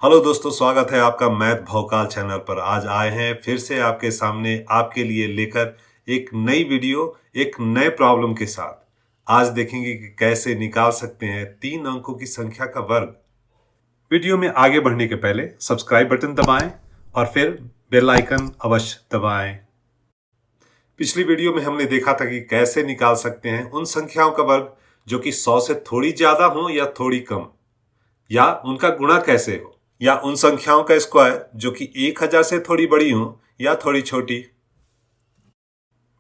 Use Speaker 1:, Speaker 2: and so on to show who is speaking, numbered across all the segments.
Speaker 1: Hello दोस्तों, स्वागत है आपका मैथ भौकाल चैनल पर। आज आए हैं फिर से आपके सामने आपके लिए लेकर एक नई वीडियो एक नए प्रॉब्लम के साथ। आज देखेंगे कि कैसे निकाल सकते हैं 3 अंकों की संख्या का वर्ग। वीडियो में आगे बढ़ने के पहले सब्सक्राइब बटन दबाएं और फिर बेल आइकन अवश्य दबाएं। पिछली वीडियो में हमने देखा था कि कैसे निकाल सकते हैं उन संख्याओं का वर्ग जो कि 100 से थोड़ी ज्यादा हो या थोड़ी कम, या उनका गुणा कैसे हो, या उन संख्याओं का स्क्वायर जो कि 1000 से थोड़ी बड़ी हो या थोड़ी छोटी।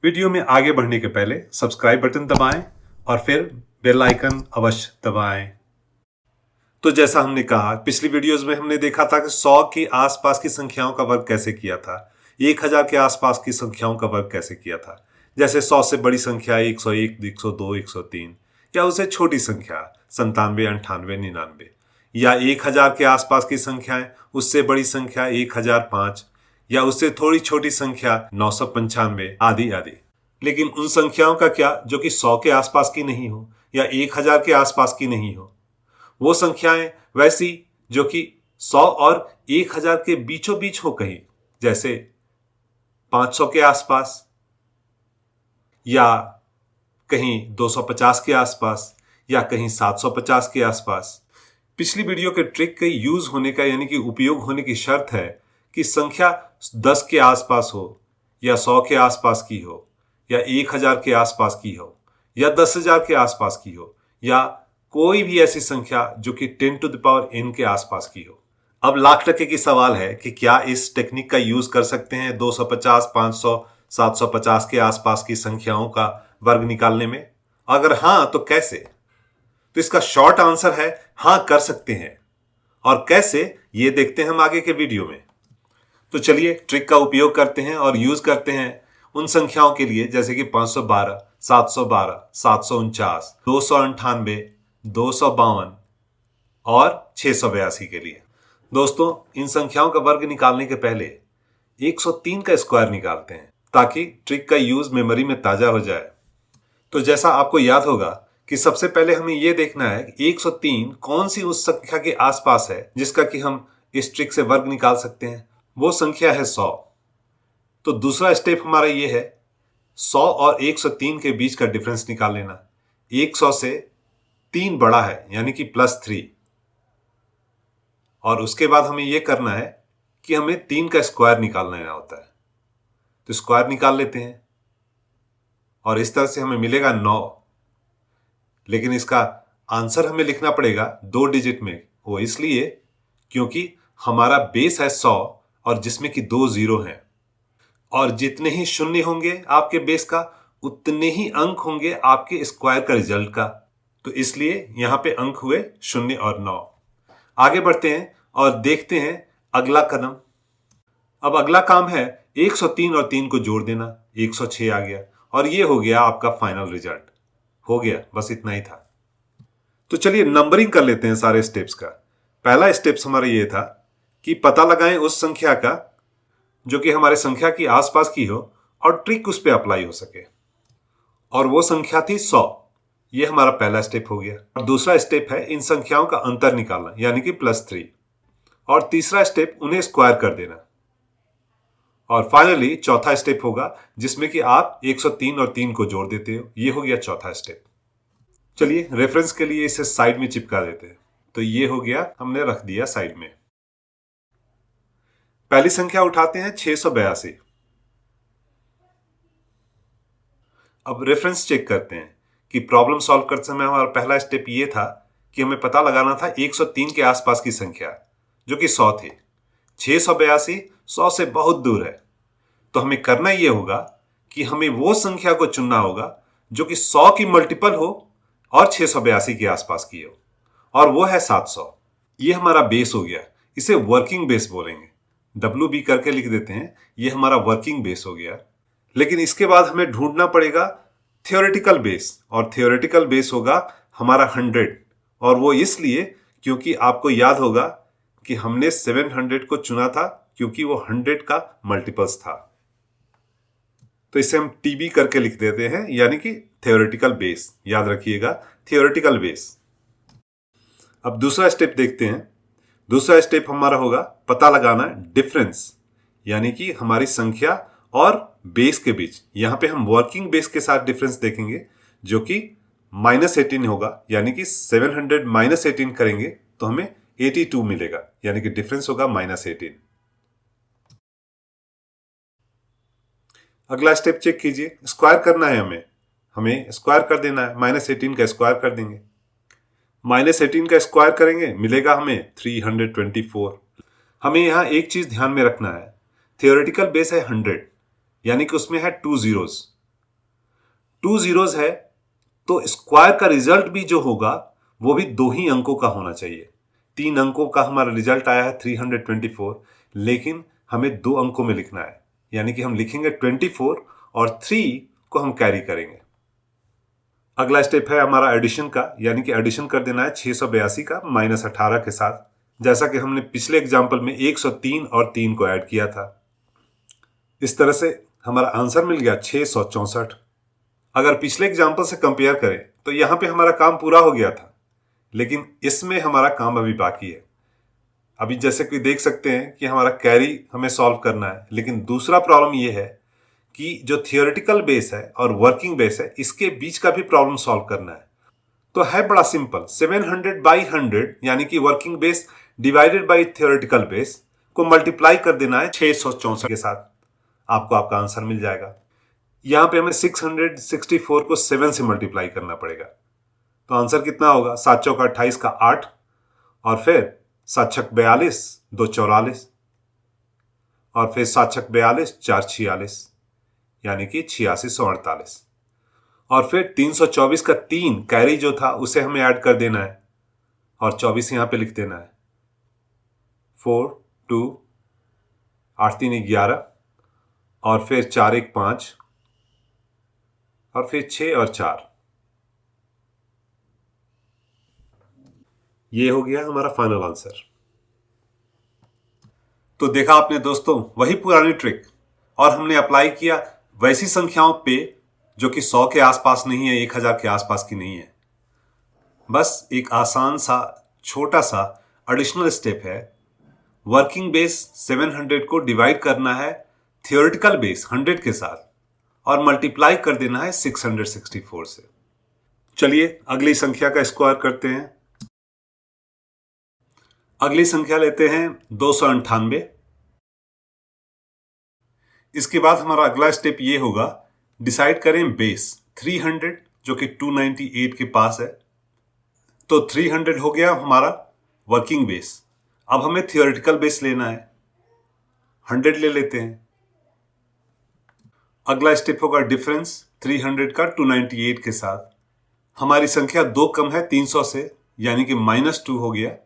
Speaker 1: वीडियो में आगे बढ़ने के पहले सब्सक्राइब बटन दबाएं और फिर बेल आइकन अवश्य दबाएं। तो जैसा हमने कहा, पिछली वीडियोस में हमने देखा था कि 100 के आसपास की संख्याओं का वर्ग कैसे किया था, 1000 के आसपास की संख्याओं का वर्ग कैसे किया था। जैसे 100 से बड़ी संख्या 101, 102, 103, या उससे छोटी संख्या 97, 98, 99, या 1000 के आसपास की संख्याएं, उससे बड़ी संख्या 1005, या उससे थोड़ी छोटी संख्या 995 आदि आदि। लेकिन उन संख्याओं का क्या जो कि 100 के आसपास की नहीं हो या 1000 के आसपास की नहीं हो। वो संख्याएं वैसी जो कि 100 और 1000 के बीचों बीच हो कहीं, जैसे 500 के आसपास या कहीं 250 के आसपास या कहीं 750 के आसपास। पिछली वीडियो के ट्रिक के यूज होने का यानी कि उपयोग होने की शर्त है कि संख्या 10 के आसपास हो या 100 के आसपास की हो या 1000 के आसपास की हो या 10,000 के आसपास की हो या कोई भी ऐसी संख्या जो कि 10 to the power n के आसपास की हो। अब लाख टके की सवाल है कि क्या इस टेक्निक का यूज कर सकते हैं 250, 500, 750 के आसपास की संख्याओं का वर्ग निकालने में। अगर हां तो कैसे। तो इसका शॉर्ट आंसर है हां, कर सकते हैं। और कैसे, ये देखते हैं हम आगे के वीडियो में। तो चलिए ट्रिक का उपयोग करते हैं और यूज करते हैं उन संख्याओं के लिए जैसे कि 512, 712, 749, 298, 252 और 682 के लिए। दोस्तों, इन संख्याओं का वर्ग निकालने के पहले 103 का स्क्वायर निकालते हैं ताकि ट्रिक का यूज मेमोरी में ताजा हो जाए। तो जैसा आपको याद होगा कि सबसे पहले हमें यह देखना है कि 103 कौन सी उस संख्या के आसपास है जिसका कि हम इस ट्रिक से वर्ग निकाल सकते हैं। वो संख्या है 100। तो दूसरा स्टेप हमारा यह है 100 और 103 के बीच का डिफरेंस निकाल लेना। 100 से 3 बड़ा है यानी कि +3। और उसके बाद हमें यह करना है कि हमें 3 का स्क्वायर निकालना होता है। तो स्क्वायर निकाल लेते हैं और इस तरह से हमें मिलेगा 9। लेकिन इसका आंसर हमें लिखना पड़ेगा 2 डिजिट में। वो इसलिए क्योंकि हमारा बेस है 100 और जिसमें कि 2 जीरो हैं, और जितने ही शून्य होंगे आपके बेस का उतने ही अंक होंगे आपके स्क्वायर का रिजल्ट का। तो इसलिए यहां पे अंक हुए 0 और 9। आगे बढ़ते हैं और देखते हैं अगला कदम। अब अगला काम है 103 और 3 को जोड़ देना। 106 आ गया और ये हो गया आपका फाइनल रिजल्ट। हो गया, बस इतना ही था। तो चलिए नंबरिंग कर लेते हैं सारे स्टेप्स का। पहला स्टेप्स हमारा ये था कि पता लगाएं उस संख्या का जो कि हमारे संख्या की आसपास की हो और ट्रिक उस पर अप्लाई हो सके, और वो संख्या थी 100। ये हमारा पहला स्टेप हो गया। और दूसरा स्टेप है इन संख्याओं का अंतर निकालना यानी कि +3। और तीसरा स्टेप उन्हें स्क्वायर कर देना। और फाइनली चौथा स्टेप होगा जिसमें कि आप 103 और 3 को जोड़ देते हो। ये हो गया चौथा स्टेप। चलिए रेफरेंस के लिए इसे साइड में चिपका देते हैं। तो ये हो गया, हमने रख दिया साइड में। पहली संख्या उठाते हैं 682। अब रेफरेंस चेक करते हैं कि प्रॉब्लम सॉल्व करते समय हमारा पहला स्टेप ये था कि हमें पता लगाना था 103 के आसपास की संख्या जो कि 100 थी। 682 100 से बहुत दूर है। तो हमें करना यह होगा कि हमें वो संख्या को चुनना होगा जो कि 100 की मल्टीपल हो और 682 के आसपास की हो, और वो है 700। ये हमारा बेस हो गया। इसे वर्किंग बेस बोलेंगे। WB करके लिख देते हैं। ये हमारा वर्किंग बेस हो गया। लेकिन इसके बाद हमें ढूंढना पड़ेगा थियोरेटिकल बेस, और थियोरेटिकल बेस होगा हमारा 100। और वो इसलिए क्योंकि आपको याद होगा कि हमने 700 को चुना था क्योंकि वो 100 का मल्टीपल्स था। तो इसे हम TB करके लिख देते हैं यानी कि थियोरेटिकल बेस। याद रखिएगा, थियोरेटिकल बेस। अब दूसरा स्टेप देखते हैं। दूसरा स्टेप हमारा होगा पता लगाना डिफरेंस, यानी कि हमारी संख्या और बेस के बीच। यहां पे हम वर्किंग बेस के साथ डिफरेंस देखेंगे जो कि -18 होगा, यानी कि 700 -18 करेंगे तो हमें 82 मिलेगा, यानी कि डिफरेंस होगा -18। अगला स्टेप चेक कीजिए, स्क्वायर करना है हमें स्क्वायर कर देना है। -18 का स्क्वायर कर देंगे, -18 का स्क्वायर करेंगे मिलेगा हमें 324। हमें यहां एक चीज ध्यान में रखना है, थियोरेटिकल बेस है 100, यानी कि उसमें है 2 जीरोस। 2 जीरोस है तो स्क्वायर का रिजल्ट भी जो होगा वो भी 2 ही अंकों का होना चाहिए। 3 अंकों का हमारा रिजल्ट आया है 324, लेकिन हमें 2 अंकों में लिखना है, यानी कि हम लिखेंगे 24 और 3 को हम कैरी करेंगे। अगला स्टेप है हमारा एडिशन का, यानी कि एडिशन कर देना है 682 का -18 के साथ, जैसा कि हमने पिछले एग्जाम्पल में 103 और 3 को ऐड किया था। इस तरह से हमारा आंसर मिल गया 664। अगर पिछले एग्जाम्पल से कंपेयर करें तो यहां पे हमारा काम पूरा हो गया था, लेकिन इसमें हमारा काम अभी बाकी है। अभी जैसे कि देख सकते हैं कि हमारा कैरी हमें सॉल्व करना है, लेकिन दूसरा प्रॉब्लम यह है कि जो थियोरेटिकल बेस है और वर्किंग बेस है इसके बीच का भी प्रॉब्लम सॉल्व करना है। तो है बड़ा सिंपल, 700/100 यानी कि working base divided by theoretical base को मल्टीप्लाई कर देना है 664 के साथ, आपको आपका आंसर मिल जाएगा। यहां पे हमें 664 को 7 से मल्टीप्लाई करना पड़ेगा, तो आंसर कितना होगा? 7 चौका 28 का 8 और फिर 7 छक 42, 2 44 और फिर 7 छक 42, 4 46, यानी कि 8648। और फिर 324 का 3 कैरी जो था उसे हमें ऐड कर देना है और 24 यहां पे लिख देना है। 4 2 8 3 11 और फिर 4 1 5 और फिर 6 और 4। ये हो गया हमारा फाइनल आंसर। तो देखा आपने दोस्तों, वही पुरानी ट्रिक, और हमने अप्लाई किया वैसी संख्याओं पे जो कि 100 के आसपास नहीं है, 1000 के आसपास की नहीं है। बस एक आसान सा छोटा सा एडिशनल स्टेप है, वर्किंग बेस 700 को डिवाइड करना है थियोरेटिकल बेस 100 के साथ और मल्टीप्लाई कर देना है 664 से। चलिए अगली संख्या का स्क्वायर करते हैं। अगली संख्या लेते हैं 298। इसके बाद हमारा अगला स्टेप ये होगा, डिसाइड करें बेस 300 जो कि 298 के पास है। तो 300 हो गया हमारा वर्किंग बेस। अब हमें थियोरेटिकल बेस लेना है, 100 ले लेते हैं। अगला स्टेप होगा डिफरेंस 300 का 298 के साथ। हमारी संख्या 2 कम है 300 से, यानी कि -2 हो गया,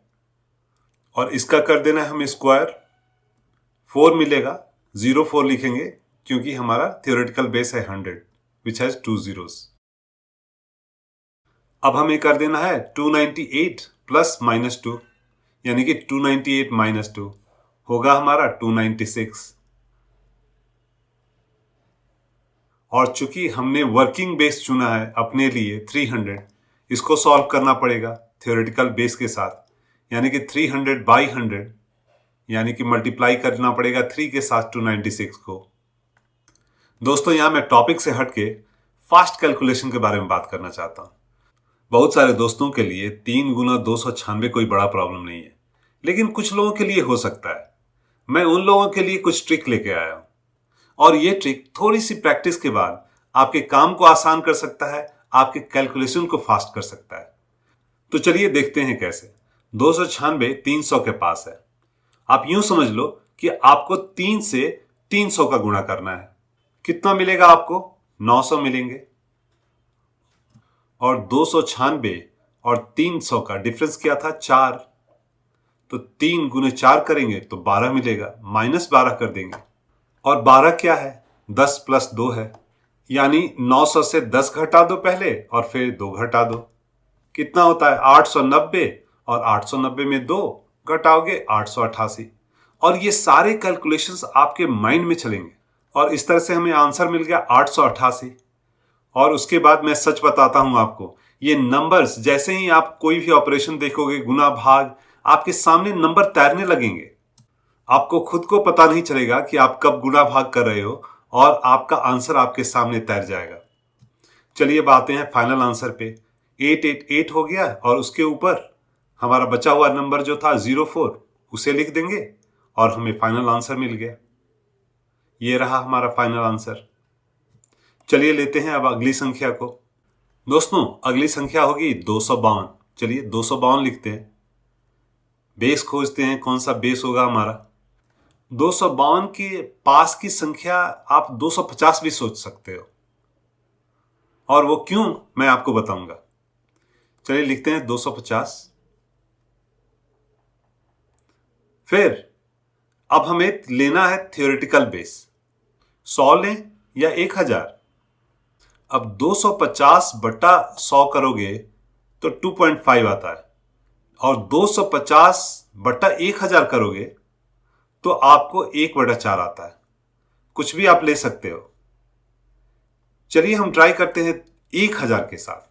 Speaker 1: और इसका कर देना है हमें स्क्वायर। 4 मिलेगा, 04 लिखेंगे क्योंकि हमारा थियोरेटिकल बेस है 100 विच हैज 2 zeros। अब हमें कर देना है 298 प्लस -2, यानी कि 298 -2 होगा हमारा 296। और चूंकि हमने वर्किंग बेस चुना है अपने लिए 300, इसको सॉल्व करना पड़ेगा थियोरेटिकल बेस के साथ, यानी कि 300/100, यानी कि मल्टीप्लाई करना पड़ेगा 3 के साथ 296 को। दोस्तों यहां मैं टॉपिक से हटके फास्ट कैलकुलेशन के बारे में बात करना चाहता हूं। बहुत सारे दोस्तों के लिए 3 गुना 296 कोई बड़ा प्रॉब्लम नहीं है, लेकिन कुछ लोगों के लिए हो सकता है। मैं उन लोगों के लिए कुछ ट्रिक लेके आया हूं, और ये ट्रिक थोड़ी सी प्रैक्टिस के बाद आपके काम को आसान कर सकता है, आपके कैलकुलेशन को फास्ट कर सकता है। तो चलिए देखते हैं कैसे। 296 300 के पास है। आप यूं समझ लो कि आपको 3 से 300 का गुणा करना है। कितना मिलेगा आपको? 900 मिलेंगे। और 296 और 300 का डिफरेंस क्या था? 4। तो 3 गुने 4 करेंगे तो 12 मिलेगा, -12 कर देंगे। और 12 क्या है? 10 प्लस 2 है, यानी 900 से 10 घटा दो पहले और फिर 2 घटा दो। कितना होता है? 890, और 890 में 2 घटाओगे 888। और ये सारे कैलकुलेशंस आपके माइंड में चलेंगे, और इस तरह से हमें आंसर मिल गया 888। और उसके बाद मैं सच बताता हूं आपको, ये नंबर्स जैसे ही आप कोई भी ऑपरेशन देखोगे, गुना भाग, आपके सामने नंबर तैरने लगेंगे। आपको खुद को पता नहीं चलेगा कि आप कब गुणा भाग कर रहे हो और आपका आंसर आपके सामने तैर जाएगा। चलिए अब आते हैं फाइनल आंसर पे। 888 हो गया और उसके ऊपर हमारा बचा हुआ नंबर जो था 04 उसे लिख देंगे और हमें फाइनल आंसर मिल गया। ये रहा हमारा फाइनल आंसर। चलिए लेते हैं अब अगली संख्या को। दोस्तों अगली संख्या होगी 252। चलिए 252 लिखते हैं। बेस खोजते हैं, कौन सा बेस होगा हमारा। 252 के पास की संख्या आप 250 भी सोच सकते हो, और वो क्यों मैं आपको बताऊंगा। चलिए लिखते हैं 250। फिर अब हमें लेना है थियोरेटिकल बेस। 100 लें या 1000। अब 250 बटा 100 करोगे तो 2.5 आता है, और 250 बटा 1000 करोगे तो आपको 1/4 आता है। कुछ भी आप ले सकते हो। चलिए हम ट्राई करते हैं 1000 के साथ।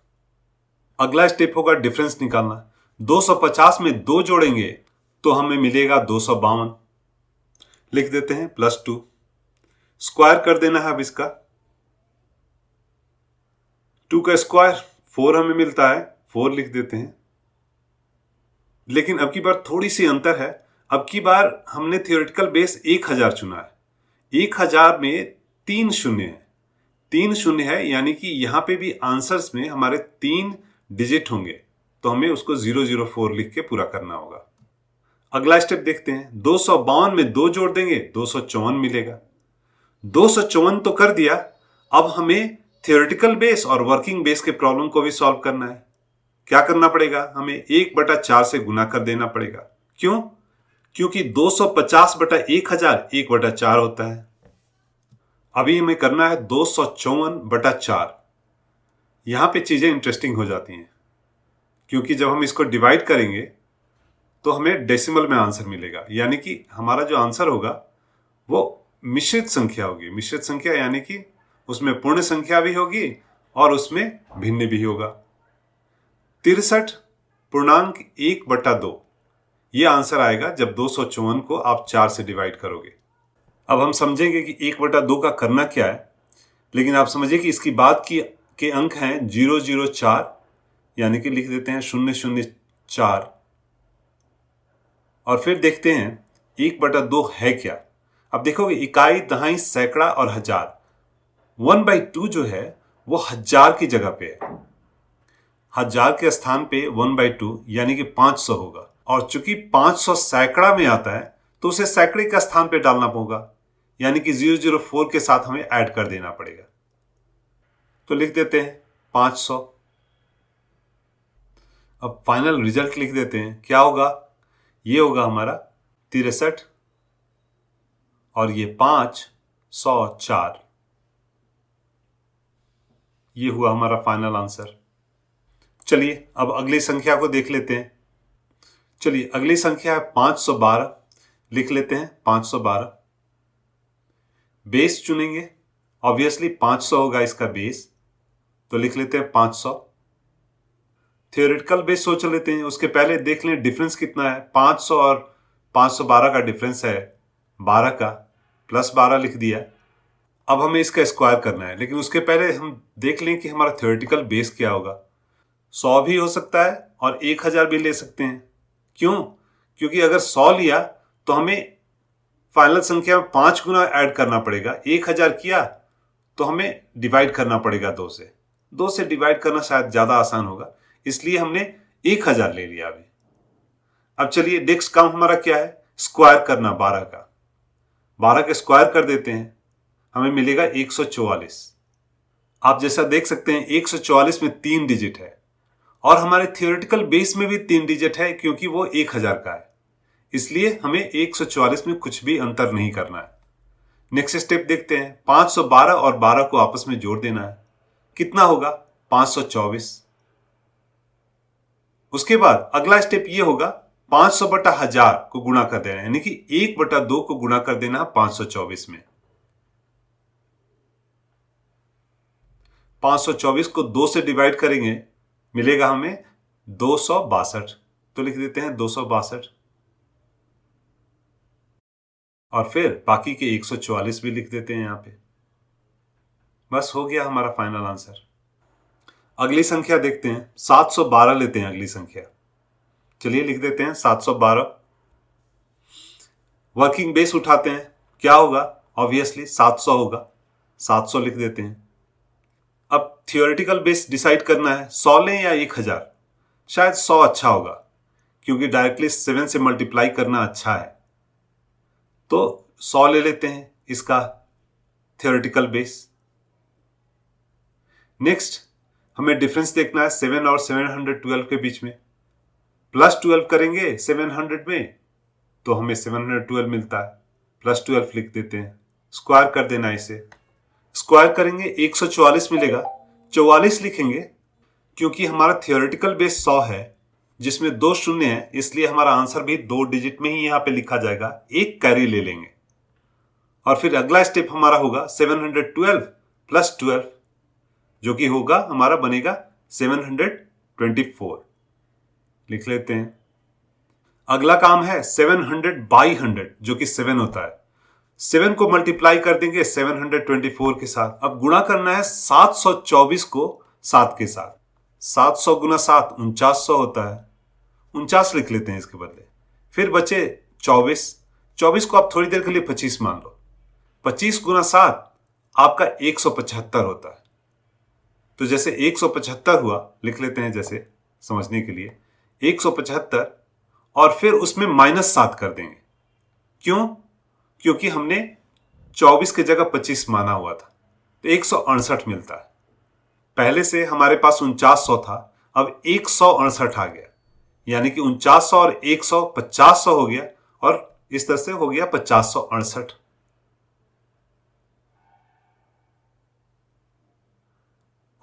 Speaker 1: अगला स्टेप होगा डिफरेंस निकालना। 250 में 2 जोड़ेंगे तो हमें मिलेगा 252। लिख देते हैं +2। स्क्वायर कर देना है अब इसका। 2 का स्क्वायर 4 हमें मिलता है, 4 लिख देते हैं। लेकिन अब की बार थोड़ी सी अंतर है। अब की बार हमने थियोरेटिकल बेस 1000 चुना है। 1000 में 3 शून्य है। 3 शून्य है यानी कि यहां पे भी आंसर्स में हमारे 3 डिजिट होंगे, तो हमें उसको 004 लिख के पूरा करना होगा। अगला स्टेप देखते हैं। 252 में 2 जोड़ देंगे 254 मिलेगा। 254 तो कर दिया। अब हमें थियोरेटिकल बेस और वर्किंग बेस के प्रॉब्लम को भी सॉल्व करना है। क्या करना पड़ेगा, हमें 1/4 से गुना कर देना पड़ेगा। क्यों? क्योंकि 250 बटा 1000 1/4 होता है। अभी हमें करना है 254/4। यहां पे चीजें इंटरेस्टिंग हो जाती हैं, क्योंकि जब हम इसको डिवाइड करेंगे तो हमें डेसिमल में आंसर मिलेगा, यानी कि हमारा जो आंसर होगा वो मिश्रित संख्या होगी। मिश्रित संख्या यानी कि उसमें पूर्ण संख्या भी होगी और उसमें भिन्न भी होगा। 63.1/2 ये आंसर आएगा जब 254 को आप 4 से डिवाइड करोगे। अब हम समझेंगे कि 1/2 का करना क्या है, लेकिन आप समझिए कि इसकी बाद के अंक हैं 004, यानी कि लिख देते हैं 004। और फिर देखते हैं 1/2 है क्या। अब देखोगे इकाई, दहाई, सैकड़ा और हजार। 1/2 जो है वो हजार की जगह पे है। हजार के स्थान पे 1/2 यानी कि 500 होगा, और चूंकि 500 सैकड़ा में आता है तो उसे सैकड़े के स्थान पे डालना होगा, यानी कि 004 के साथ हमें ऐड कर देना पड़ेगा। तो लिख देते हैं 500। अब फाइनल रिजल्ट लिख देते हैं। क्या होगा, ये होगा हमारा 63 और ये 504। ये हुआ हमारा फाइनल आंसर। चलिए अब अगली संख्या को देख लेते हैं। चलिए अगली संख्या है 512। लिख लेते हैं 512। बेस चुनेंगे, ऑब्वियसली 500 होगा इसका बेस, तो लिख लेते हैं 500। थियोरेटिकल बेस सोच लेते हैं, उसके पहले देख लें डिफरेंस कितना है। 500 और 512 का डिफरेंस है 12 का, +12 लिख दिया। अब हमें इसका स्क्वायर करना है, लेकिन उसके पहले हम देख लें कि हमारा थियोरेटिकल बेस क्या होगा। 100 भी हो सकता है और 1000 भी ले सकते हैं। क्यों? क्योंकि अगर 100 लिया तो हमें फाइनल संख्या में 5 गुना ऐड करना पड़ेगा। 1000 किया तो हमें डिवाइड करना पड़ेगा 2 से। 2 से डिवाइड करना शायद ज्यादा आसान होगा, इसलिए हमने 1000 ले लिया अभी। अब चलिए नेक्स्ट काम हमारा क्या है, स्क्वायर करना 12 का। 12 का स्क्वायर कर देते हैं, हमें मिलेगा 144। आप जैसा देख सकते हैं 144 में 3 डिजिट है, और हमारे थियोरेटिकल बेस में भी 3 डिजिट है क्योंकि वो 1000 का है, इसलिए हमें 144 में कुछ भी अंतर नहीं करना है। नेक्स्ट स्टेप देखते हैं। 512 और 12 को आपस में जोड़ देना है। कितना होगा, 524। उसके बाद अगला स्टेप ये होगा 500 बटा 1000 को गुणा कर देना है, यानी कि 1/2 को गुणा कर देना है 524 में। 524 को 2 से डिवाइड करेंगे, मिलेगा हमें 262। तो लिख देते हैं 262 और फिर बाकी के 144 भी लिख देते हैं यहां पे। बस हो गया हमारा फाइनल आंसर। अगली संख्या देखते हैं, 712 लेते हैं अगली संख्या। चलिए लिख देते हैं 712। वर्किंग बेस उठाते हैं, क्या होगा? ऑब्वियसली 700 होगा, 700 लिख देते हैं। अब थियोरेटिकल बेस डिसाइड करना है, 100 लें या 1000। शायद 100 अच्छा होगा क्योंकि डायरेक्टली 7 से मल्टीप्लाई करना अच्छा है, तो 100 ले लेते हैं इसका थियोरेटिकल बेस। नेक्स्ट हमें डिफरेंस देखना है 7 और 712 के बीच में। प्लस 12 करेंगे 700 में तो हमें 712 मिलता है, प्लस 12 लिख देते हैं। स्क्वायर कर देना है इसे, स्क्वायर करेंगे 144 मिलेगा, 44 लिखेंगे क्योंकि हमारा थियोरेटिकल बेस 100 है जिसमें 2 शून्य है, इसलिए हमारा आंसर भी 2 डिजिट में ही यहां पे लिखा जाएगा। एक कैरी ले लेंगे और फिर अगला स्टेप हमारा होगा 712 प्लस 12 जो कि होगा हमारा बनेगा 724 लिख लेते हैं। अगला काम है 700 बाई 100 जो कि 7 होता है। 7 को मल्टीप्लाई कर देंगे 724 के साथ। अब गुणा करना है 724 को 7 के साथ। 700 गुना 7 4900 होता है, 49 लिख लेते हैं इसके बदले। फिर बचे 24, 24 को आप थोड़ी देर के लिए 25 मान लो। 25 गुना 7 आपका 175 होता है। तो जैसे 175 हुआ, लिख लेते हैं जैसे समझने के लिए 175 और फिर उसमें -7 कर देंगे। क्यों? क्योंकि हमने 24 की जगह 25 माना हुआ था, तो 168 मिलता है। पहले से हमारे पास 4900 था, अब 168 आ गया, यानी कि 4900 और 100 5000 हो गया और इस तरह से हो गया 5068।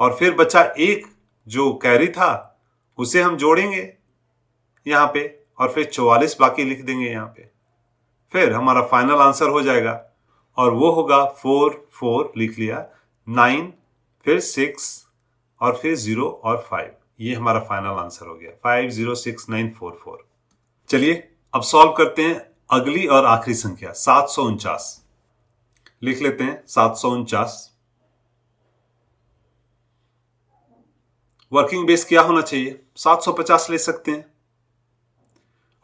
Speaker 1: और फिर बचा एक जो कैरी था उसे हम जोड़ेंगे यहां पे और फिर 44 बाकी लिख देंगे यहां पे। फिर हमारा फाइनल आंसर हो जाएगा और वो होगा 4 4 लिख लिया, 9 फिर 6 और फिर 0 और 5। ये हमारा फाइनल आंसर हो गया 506944। चलिए अब सॉल्व करते हैं अगली और आखिरी संख्या 749। लिख लेते हैं 749। वर्किंग बेस क्या होना चाहिए? 750 ले सकते हैं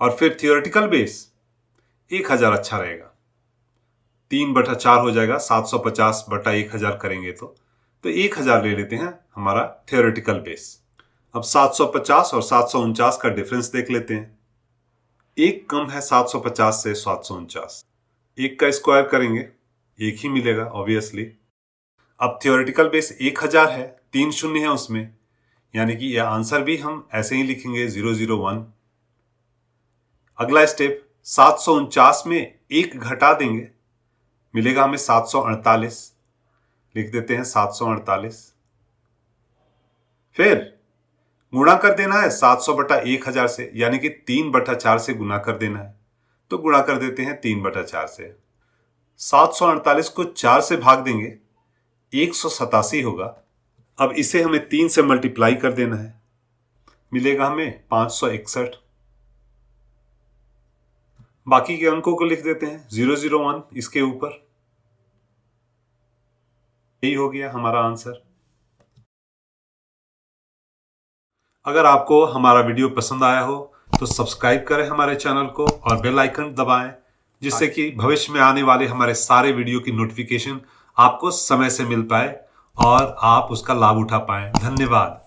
Speaker 1: और फिर थियोरेटिकल बेस 1000 अच्छा रहेगा। 3/4 हो जाएगा, 750 बटा 1000 करेंगे तो 1000 ले लेते हैं हमारा थियोरेटिकल बेस। अब 750 और 749 का डिफरेंस देख लेते हैं। एक कम है 750 से 749, एक का स्क्वायर करेंगे एक ही मिलेगा ऑब्वियसली। अब थियोरेटिकल बेस 1000 है, 3 शून्य है उसमें, यानी कि यह आंसर भी हम ऐसे ही लिखेंगे 001। अगला स्टेप 749 में 1 घटा देंगे, मिलेगा हमें 748, लिख देते हैं 748। फिर गुणा कर देना है 700 बटा 1000 से, यानी कि 3/4 से गुणा कर देना है, तो गुणा कर देते हैं 3/4 से। 748 को 4 से भाग देंगे 187 होगा। अब इसे हमें 3 से मल्टीप्लाई कर देना है, मिलेगा हमें 561। बाकी के अंकों को लिख देते हैं 001 इसके ऊपर। यही हो गया हमारा आंसर। अगर आपको हमारा वीडियो पसंद आया हो तो सब्सक्राइब करें हमारे चैनल को और बेल आइकन दबाएं, जिससे कि भविष्य में आने वाले हमारे सारे वीडियो की नोटिफिकेशन आपको समय से मिल पाए और आप उसका लाभ उठा पाएं। धन्यवाद।